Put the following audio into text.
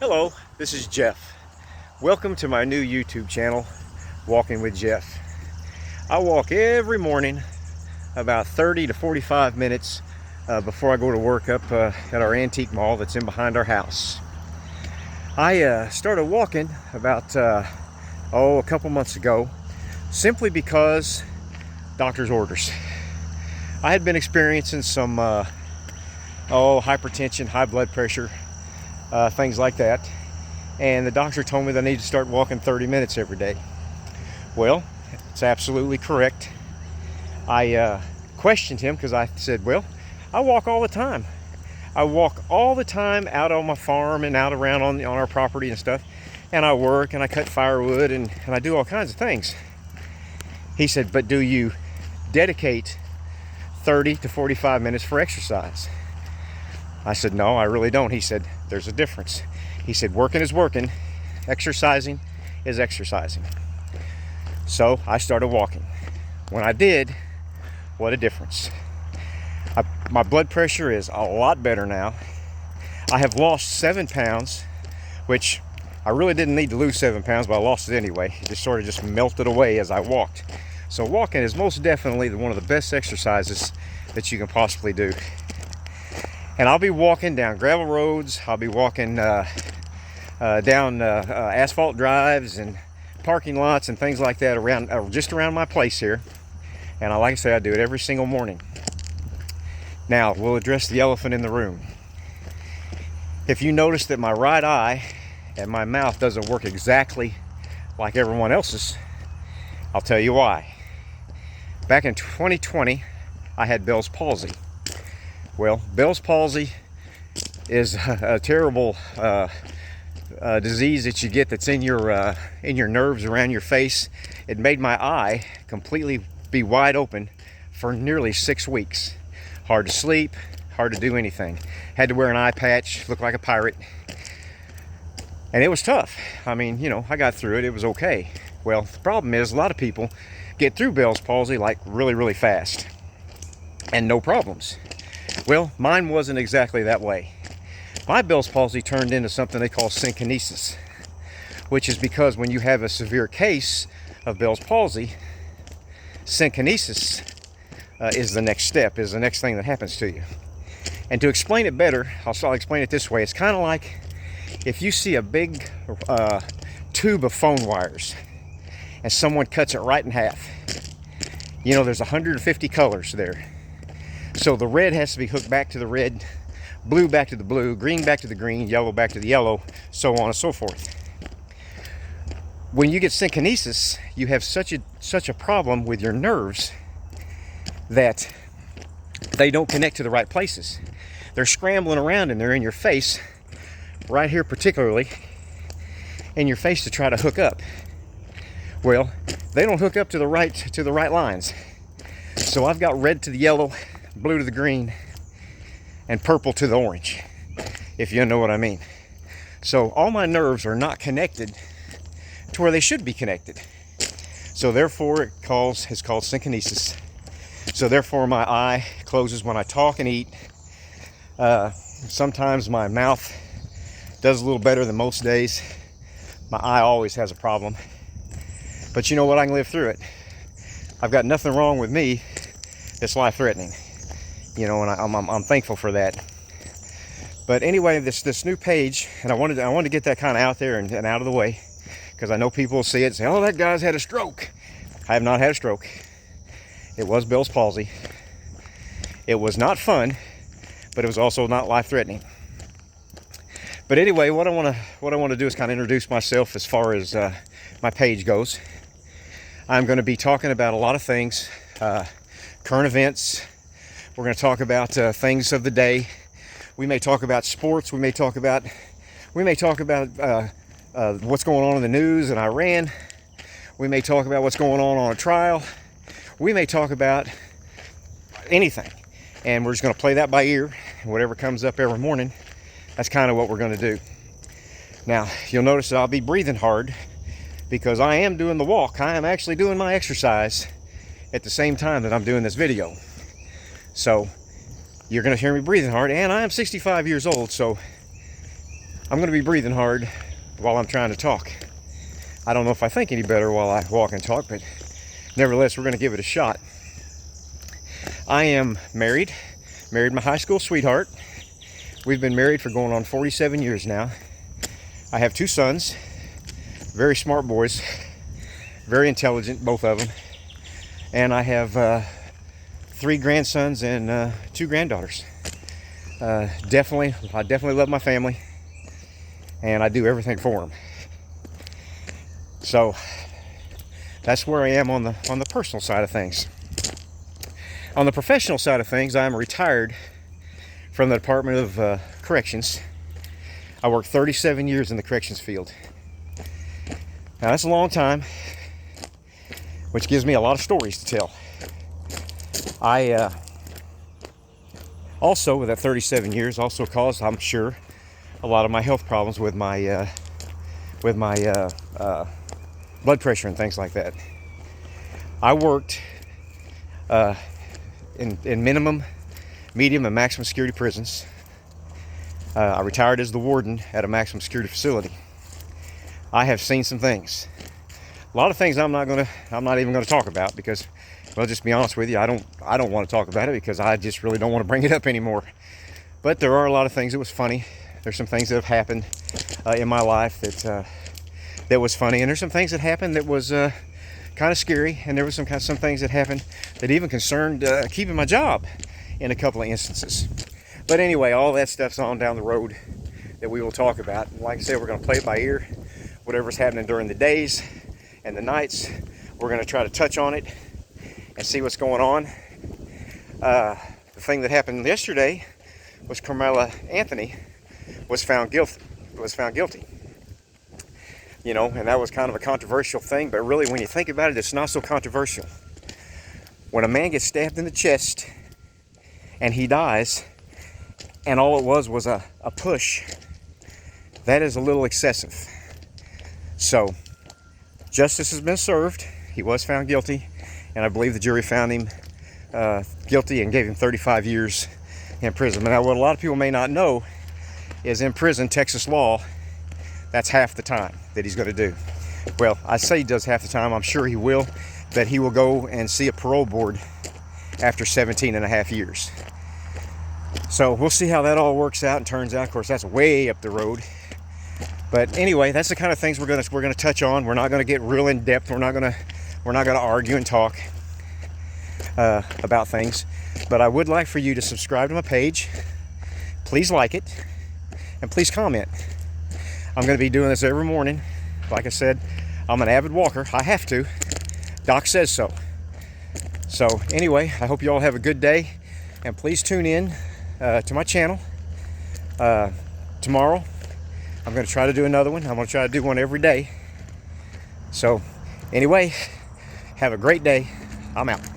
Hello, this is Jeff. Welcome to my new YouTube channel, Walking with Jeff. I walk every morning about 30 to 45 minutes before I go to work up at our antique mall that's in behind our house. I started walking about a couple months ago simply because doctor's orders. I had been experiencing some hypertension, high blood pressure, things like that, and the doctor told me that I need to start walking 30 minutes every day. Well, it's absolutely correct. I questioned him because I said, well, I walk all the time. I walk all the time out on my farm and out around on our property and stuff, and I work and I cut firewood and I do all kinds of things. He said, but do you dedicate 30 to 45 minutes for exercise? I said, no, I really don't. He said, there's a difference. He said, working is working, exercising is exercising. So I started walking. When I did, what a difference. My blood pressure is a lot better now. I have lost 7 pounds, which I really didn't need to lose 7 pounds, but I lost it anyway. It just sort of just melted away as I walked. So walking is most definitely one of the best exercises that you can possibly do. And I'll be walking down gravel roads. I'll be walking down asphalt drives and parking lots and things like that around just around my place here. And like I say, I do it every single morning. Now, we'll address the elephant in the room. If you notice that my right eye and my mouth doesn't work exactly like everyone else's, I'll tell you why. Back in 2020, I had Bell's palsy. Well, Bell's palsy is a terrible disease that you get that's in your nerves around your face. It made my eye completely be wide open for nearly 6 weeks. Hard to sleep, hard to do anything. Had to wear an eye patch, looked like a pirate. And it was tough. I mean, you know, I got through it. It was okay. Well, the problem is a lot of people get through Bell's palsy like really, really fast and no problems. Well, mine wasn't exactly that way. My Bell's palsy turned into something they call synkinesis, which is because when you have a severe case of Bell's palsy, synkinesis is the next step, is the next thing that happens to you. And to explain it better, I'll explain it this way. It's kind of like if you see a big tube of phone wires and someone cuts it right in half. You know, there's 150 colors there. So the red has to be hooked back to the red, blue back to the blue, green back to the green, yellow back to the yellow, so on and so forth. When you get synkinesis, you have such a problem with your nerves that they don't connect to the right places. They're scrambling around and they're in your face, right here particularly, in your face to try to hook up. Well, they don't hook up to the right lines. So I've got red to the yellow, blue to the green, and purple to the orange, if you know what I mean. So all my nerves are not connected to where they should be connected. So therefore it's called synkinesis. So therefore my eye closes when I talk and eat. Sometimes my mouth does a little better than most days. My eye always has a problem. But you know what? I can live through it. I've got nothing wrong with me that's life-threatening. You know, and I'm thankful for that. But anyway, this new page, and I wanted to get that kind of out there and out of the way, because I know people will see it and say, oh, that guy's had a stroke. I have not had a stroke. It was Bell's palsy. It was not fun, but it was also not life-threatening. But anyway, what I want to do is kind of introduce myself as far as my page goes. I'm going to be talking about a lot of things, current events. We're going to talk about things of the day. We may talk about sports. We may talk about what's going on in the news in Iran. We may talk about what's going on a trial. We may talk about anything. And we're just going to play that by ear. Whatever comes up every morning, that's kind of what we're going to do. Now, you'll notice that I'll be breathing hard because I am doing the walk. I am actually doing my exercise at the same time that I'm doing this video. So you're going to hear me breathing hard, and I am 65 years old, so I'm going to be breathing hard while I'm trying to talk. I don't know if I think any better while I walk and talk, but nevertheless, we're going to give it a shot. I am married my high school sweetheart. We've been married for going on 47 years now. I have 2 sons, very smart boys, very intelligent, both of them. And I have 3 grandsons and 2 granddaughters. I definitely love my family, and I do everything for them. So that's where I am on the personal side of things. On the professional side of things, I'm retired from the Department of Corrections. I worked 37 years in the corrections field. Now that's a long time, which gives me a lot of stories to tell. I also, with that 37 years, also caused, I'm sure, a lot of my health problems with my blood pressure and things like that. I worked in minimum, medium, and maximum security prisons. I retired as the warden at a maximum security facility. I have seen some things. A lot of things I'm not even gonna talk about because, well, just be honest with you, I don't want to talk about it because I just really don't want to bring it up anymore. But there are a lot of things that was funny. There's some things that have happened in my life that was funny, and there's some things that happened that was kind of scary, and there was some things that happened that even concerned keeping my job in a couple of instances. But anyway, all that stuff's on down the road that we will talk about. And like I said, we're going to play it by ear. Whatever's happening during the days and the nights, we're going to try to touch on it and see what's going on. The thing that happened yesterday was Carmela Anthony was found guilty. You know, and that was kind of a controversial thing, but really when you think about it, it's not so controversial. When a man gets stabbed in the chest and he dies, and all it was a push, that is a little excessive. So, justice has been served. He was found guilty, and I believe the jury found him guilty and gave him 35 years in prison. Now, what a lot of people may not know is in prison, Texas law, that's half the time that he's going to do. Well, I say he does half the time. I'm sure he will, that he will go and see a parole board after 17 and a half years. So we'll see how that all works out and turns out. Of course, that's way up the road. But anyway, that's the kind of things we're gonna touch on. We're not gonna get real in depth. We're not gonna argue and talk about things. But I would like for you to subscribe to my page. Please like it, and please comment. I'm going to be doing this every morning. Like I said, I'm an avid walker. I have to. Doc says so. So anyway, I hope you all have a good day. And please tune in to my channel. Tomorrow, I'm going to try to do another one. I'm going to try to do one every day. So anyway, have a great day. I'm out.